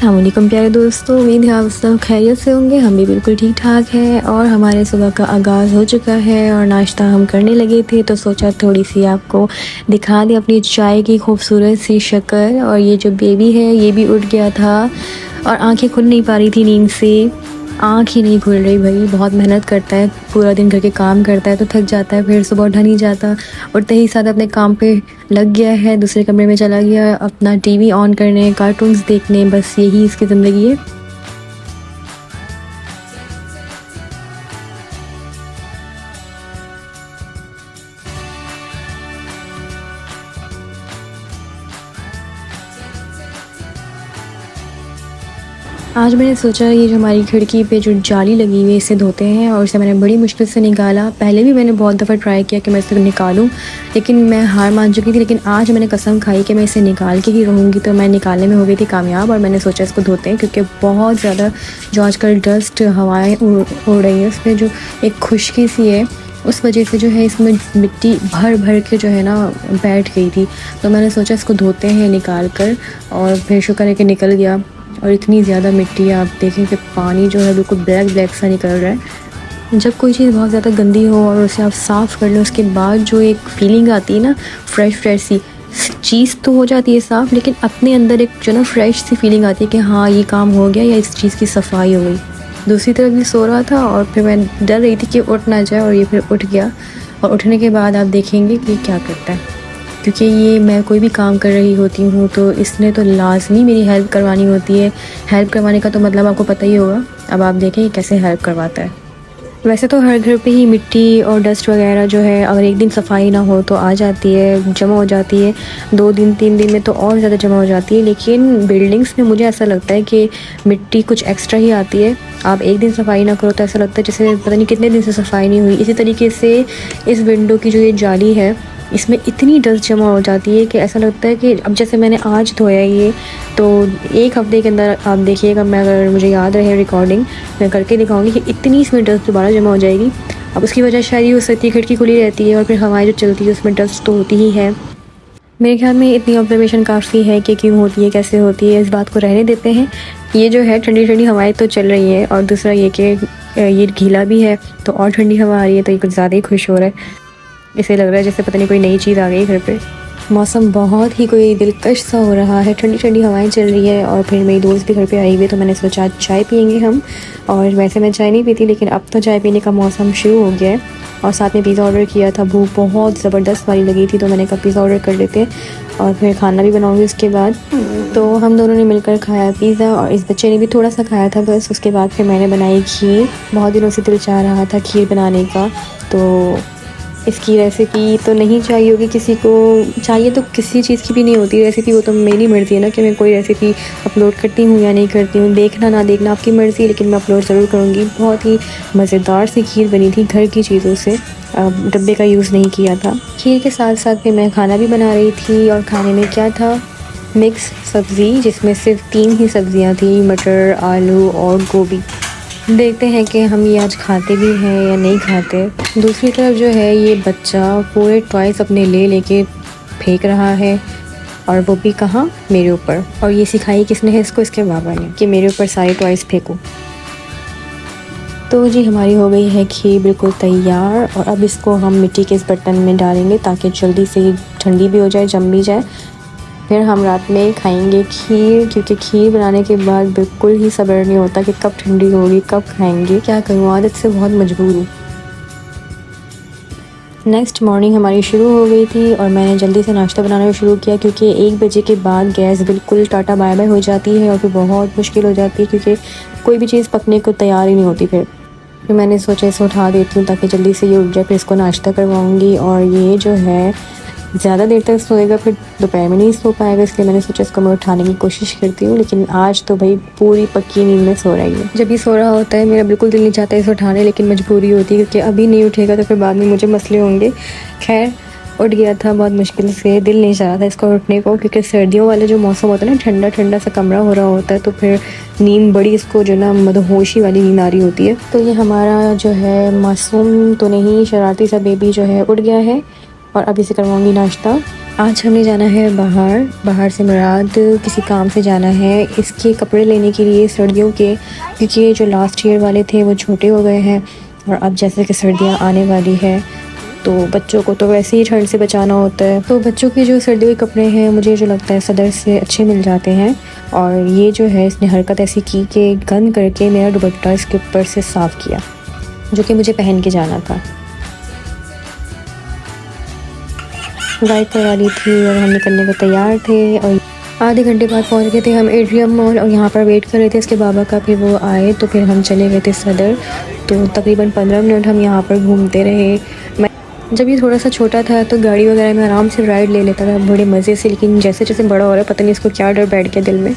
अस्सलाम वालेकुम प्यारे दोस्तों, उम्मीद है आप सब खैरियत से होंगे। हम भी बिल्कुल ठीक ठाक हैं और हमारे सुबह का आगाज़ हो चुका है और नाश्ता हम करने लगे थे, तो सोचा थोड़ी सी आपको दिखा दें अपनी चाय की खूबसूरत सी शक्ल। और ये जो बेबी है ये भी उठ गया था और आंखें खुल नहीं पा रही थी नींद से। आँख ही नहीं खुल रही भाई, बहुत मेहनत करता है, पूरा दिन घर के काम करता है तो थक जाता है, फिर सुबह उठा नहीं जाता। उठते ही साथ अपने काम पे लग गया है, दूसरे कमरे में चला गया अपना टीवी ऑन करने, कार्टून्स देखने, बस यही इसकी ज़िंदगी है। आज मैंने सोचा ये जो हमारी खिड़की पे जो जाली लगी हुई है इसे धोते हैं, और इसे मैंने बड़ी मुश्किल से निकाला। पहले भी मैंने बहुत दफ़ा ट्राई किया कि मैं इसे निकालूं, लेकिन मैं हार मान चुकी थी। लेकिन आज मैंने कसम खाई कि मैं इसे निकाल के ही रहूँगी, तो मैं निकालने में हो गई थी कामयाब। और मैंने सोचा इसको धोते हैं, क्योंकि बहुत ज़्यादा जो आजकल डस्ट हवाएँ उड़ रही है उसमें जो एक खुश्की सी है, उस वजह से जो है इसमें मिट्टी भर भर के जो है ना बैठ गई थी। तो मैंने सोचा इसको धोते हैं निकाल कर, और फिर शुक्र है कि निकल गया। और इतनी ज़्यादा मिट्टी है, आप देखें कि पानी जो है बिल्कुल ब्लैक ब्लैक सा निकल रहा है। जब कोई चीज़ बहुत ज़्यादा गंदी हो और उसे आप साफ़ कर लो, उसके बाद जो एक फ़ीलिंग आती है ना फ्रेश फ्रेश सी, चीज़ तो हो जाती है साफ़, लेकिन अपने अंदर एक जो ना फ्रेश सी फीलिंग आती है कि हाँ ये काम हो गया या इस चीज़ की सफाई हो गई। दूसरी तरफ भी सो रहा था और फिर मैं डर रही थी कि उठ ना जाए, और ये फिर उठ गया। और उठने के बाद आप देखेंगे कि क्या करता है, क्योंकि ये मैं कोई भी काम कर रही होती हूँ तो इसने तो लाजमी मेरी हेल्प करवानी होती है। हेल्प करवाने का तो मतलब आपको पता ही होगा। अब आप देखें कैसे हेल्प करवाता है। वैसे तो हर घर पे ही मिट्टी और डस्ट वगैरह जो है, अगर एक दिन सफाई ना हो तो आ जाती है, जमा हो जाती है। 2 दिन 3 दिन में तो और ज़्यादा जमा हो जाती है। लेकिन बिल्डिंग्स में मुझे ऐसा लगता है कि मिट्टी कुछ एक्स्ट्रा ही आती है। आप एक दिन सफाई ना करो तो ऐसा लगता है जैसे पता नहीं कितने दिन से सफाई नहीं हुई। इसी तरीके से इस विंडो की जो ये जाली है, इसमें इतनी डस्ट जमा हो जाती है कि ऐसा लगता है कि अब जैसे मैंने आज धोया ये, तो 1 हफ़्ते के अंदर आप देखिएगा, मैं अगर मुझे याद रहे रिकॉर्डिंग मैं करके दिखाऊंगी कि इतनी इसमें डस्ट दोबारा जमा हो जाएगी। अब उसकी वजह शायद ये हो सकती है खिड़की खुली रहती है और फिर हवाएं जो चलती है उसमें डस्ट तो होती ही है। मेरे ख्याल में इतनी ऑब्जर्वेशन काफ़ी है कि क्यों होती है, कैसे होती है, इस बात को रहने देते हैं। ये जो है ठंडी ठंडी हवाएं तो चल रही है, और दूसरा ये कि ये गीला भी है तो और ठंडी हवा आ रही है, तो ये कुछ ज़्यादा ही खुश हो रहा है। इसे लग रहा है जैसे पता नहीं कोई नई चीज़ आ गई घर पे। मौसम बहुत ही कोई दिलकश सा हो रहा है, ठंडी ठंडी हवाएं चल रही है। और फिर मेरी दोस्त भी घर पे आई हुई है, तो मैंने सोचा चाय पियेंगे हम। और वैसे मैं चाय नहीं पीती, लेकिन अब तो चाय पीने का मौसम शुरू हो गया है। और साथ में पिज़्ज़ा ऑर्डर किया था, भूख बहुत ज़बरदस्त वाली लगी थी, तो मैंने कहा पिज़्ज़ा ऑर्डर कर लेते और फिर खाना भी बनाऊँगी उसके बाद। तो हम दोनों ने मिलकर खाया पिज़्ज़ा, और इस बच्चे ने भी थोड़ा सा खाया था बस। उसके बाद फिर मैंने बनाई खीर। बहुत दिनों से दिल चाह रहा था खीर बनाने का, तो इसकी रेसिपी तो नहीं चाहिए होगी किसी को, चाहिए तो किसी चीज़ की भी नहीं होती रेसिपी, वो तो मेरी मर्ज़ी है ना कि मैं कोई रेसिपी अपलोड करती हूँ या नहीं करती हूँ। देखना ना देखना आपकी मर्ज़ी, लेकिन मैं अपलोड ज़रूर करूँगी। बहुत ही मज़ेदार सी खीर बनी थी घर की चीज़ों से, डब्बे का यूज़ नहीं किया था। खीर के साथ साथ में मैं खाना भी बना रही थी, और खाने में क्या था, मिक्स सब्ज़ी, जिसमें सिर्फ 3 ही सब्ज़ियाँ थी, मटर, आलू और गोभी। देखते हैं कि हम ये आज खाते भी हैं या नहीं खाते। दूसरी तरफ जो है ये बच्चा पूरे टॉयस अपने लेके फेंक रहा है, और वो भी कहाँ, मेरे ऊपर। और ये सिखाई किसने है इसको, इसके बाबा ने, कि मेरे ऊपर सारे टॉयस फेंको। तो जी हमारी हो गई है खीर बिल्कुल तैयार, और अब इसको हम मिट्टी के इस बर्तन में डालेंगे ताकि जल्दी से ठंडी भी हो जाए, जम भी जाए। फिर हम रात में खाएंगे खीर, क्योंकि खीर बनाने के बाद बिल्कुल ही सब्र नहीं होता कि कब ठंडी होगी, कब खाएंगे। क्या करूँ, आदत से बहुत मजबूर हूँ। नेक्स्ट मॉर्निंग हमारी शुरू हो गई थी, और मैंने जल्दी से नाश्ता बनाना शुरू किया, क्योंकि 1 बजे के बाद गैस बिल्कुल टाटा बाय बाय हो जाती है, और फिर बहुत मुश्किल हो जाती है, क्योंकि कोई भी चीज़ पकने को तैयार ही नहीं होती। फिर मैंने सोचा इसे उठा देती हूँ ताकि जल्दी से ये उठ जाए, फिर इसको नाश्ता करवाऊँगी। और ये जो है ज़्यादा देर तक सोएगा, फिर दोपहर में नहीं सो पाएगा, इसलिए मैंने सोचा इसको मैं उठाने की कोशिश करती हूँ। लेकिन आज तो भाई पूरी पक्की नींद में सो रही है। जब ये सो रहा होता है मेरा बिल्कुल दिल नहीं चाहता इसे उठाने, लेकिन मजबूरी होती है, क्योंकि अभी नहीं उठेगा तो फिर बाद में मुझे मसले होंगे। खैर उठ गया था बहुत मुश्किल से, दिल नहीं चाह रहा था इसको उठने को, क्योंकि सर्दियों वाले जो मौसम होता है ना, ठंडा ठंडा सा कमरा हो रहा होता है, तो फिर नींद बड़ी इसको जो ना मदहोशी वाली नींद आ रही होती है। तो ये हमारा जो है मासूम तो नहीं, शरारती सा बेबी जो है उठ गया है, और अभी से करवाऊँगी नाश्ता। आज हमें जाना है बाहर। बाहर से मुराद किसी काम से जाना है, इसके कपड़े लेने के लिए सर्दियों के, क्योंकि जो लास्ट ईयर वाले थे वो छोटे हो गए हैं और अब जैसे कि सर्दियाँ आने वाली है तो बच्चों को तो वैसे ही ठंड से बचाना होता है। तो बच्चों के जो सर्दियों के कपड़े हैं मुझे जो लगता है सदर से अच्छे मिल जाते हैं। और ये जो है इसने हरकत ऐसी की कि गन करके मेरा दुपट्टा इसके ऊपर से साफ़ किया, जो कि मुझे पहन के जाना था। वाइट करवा ली थी और हम निकलने को तैयार थे और आधे घंटे बाद पहुंच गए थे हम एड्रियम मॉल और यहाँ पर वेट कर रहे थे इसके बाबा का। फिर वो आए तो फिर हम चले गए थे सदर। तो तकरीबन 15 मिनट हम यहाँ पर घूमते रहे। मैं जब ये थोड़ा सा छोटा था तो गाड़ी वगैरह में आराम से राइड ले लेता था बड़े मज़े से, लेकिन जैसे जैसे बड़ा हो रहा है पता नहीं इसको क्या डर बैठ गया दिल में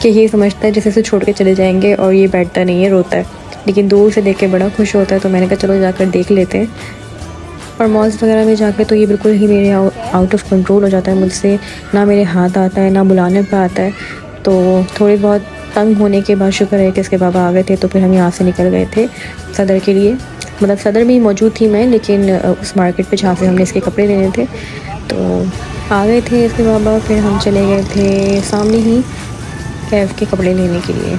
कि ये समझता है जैसे से छोड़ के चले जाएंगे, और ये बैठता नहीं है, रोता है। लेकिन दूर से देख के बड़ा खुश होता है, तो मैंने कहा चलो जाकर देख लेते हैं। और मॉल्स वगैरह में जाके तो ये बिल्कुल ही मेरे आउट ऑफ कंट्रोल हो जाता है मुझसे, ना मेरे हाथ आता है ना बुलाने पर आता है। तो थोड़े बहुत तंग होने के बाद शुक्र है कि इसके बाबा आ गए थे, तो फिर हम यहाँ से निकल गए थे सदर के लिए। मतलब सदर में ही मौजूद थी मैं, लेकिन उस मार्केट पे जहाँ से हमने इसके कपड़े लेने थे तो आ गए थे इसके बाबा। फिर हम चले गए थे सामने ही कैफ के कपड़े लेने के लिए।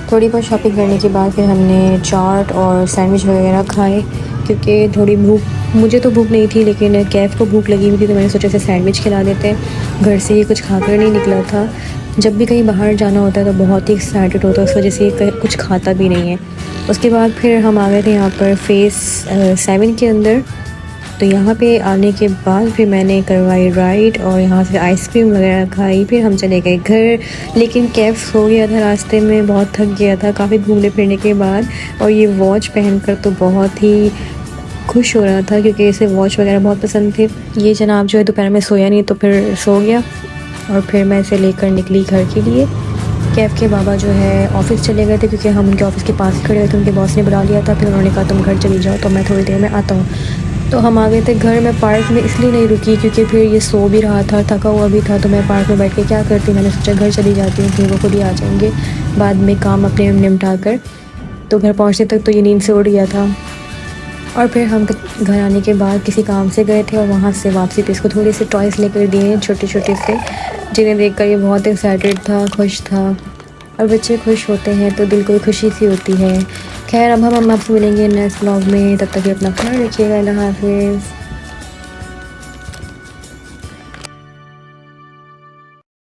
थोड़ी बहुत शॉपिंग करने के बाद फिर हमने चाट और सैंडविच वगैरह खाए, क्योंकि थोड़ी मुझे तो भूख नहीं थी लेकिन कैफ़ को भूख लगी हुई थी, तो मैंने सोचा इसे सैंडविच खिला देते हैं। घर से ये कुछ खाकर नहीं निकला था। जब भी कहीं बाहर जाना होता है तो बहुत ही एक्साइटेड होता है, उस वजह से ये कुछ खाता भी नहीं है। उसके बाद फिर हम आ गए थे यहाँ पर फेज़ 7 के अंदर। तो यहाँ पे आने के बाद फिर मैंने करवाई राइड और यहाँ से आइसक्रीम वगैरह खाई। फिर हम चले गए घर, लेकिन कैब सो गया था रास्ते में, बहुत थक गया था काफ़ी घूमने फिरने के बाद। और ये वॉच पहनकर तो बहुत ही खुश हो रहा था, क्योंकि इसे वॉच वगैरह बहुत पसंद थे। ये जनाब जो है दोपहर में सोया नहीं तो फिर सो गया, और फिर मैं इसे लेकर निकली घर के लिए। कैफ़ के बाबा जो है ऑफ़िस चले गए थे, क्योंकि हम उनके ऑफ़िस के पास खड़े हुए थे। उनके बॉस ने बुला लिया था, फिर उन्होंने कहा तुम घर चली जाओ, तो मैं थोड़ी देर में आता हूँ। तो हम आ गए थे घर। मैं पार्क में इसलिए नहीं रुकी क्योंकि फिर ये सो भी रहा था, थका हुआ भी था, तो मैं पार्क में बैठ के क्या करती, मैंने सोचा घर चली जाती हूँ, फिर वो खुद ही आ जाएंगे बाद में काम अपने निपटा कर। तो घर पहुँचने तक तो ये नींद से उठ गया था। और फिर हम घर आने के बाद किसी काम से गए थे और वहाँ से वापसी पे इसको थोड़े से टॉयज़ लेकर दिए, छोटे छोटे से, जिन्हें देखकर ये बहुत एक्साइटेड था, खुश था। और बच्चे खुश होते हैं तो दिल को खुशी सी होती है। खैर अब हम आपसे मिलेंगे नेक्स्ट व्लॉग में, तब तक अपना ख्याल रखिएगा। अल्लाह हाफ़िज़।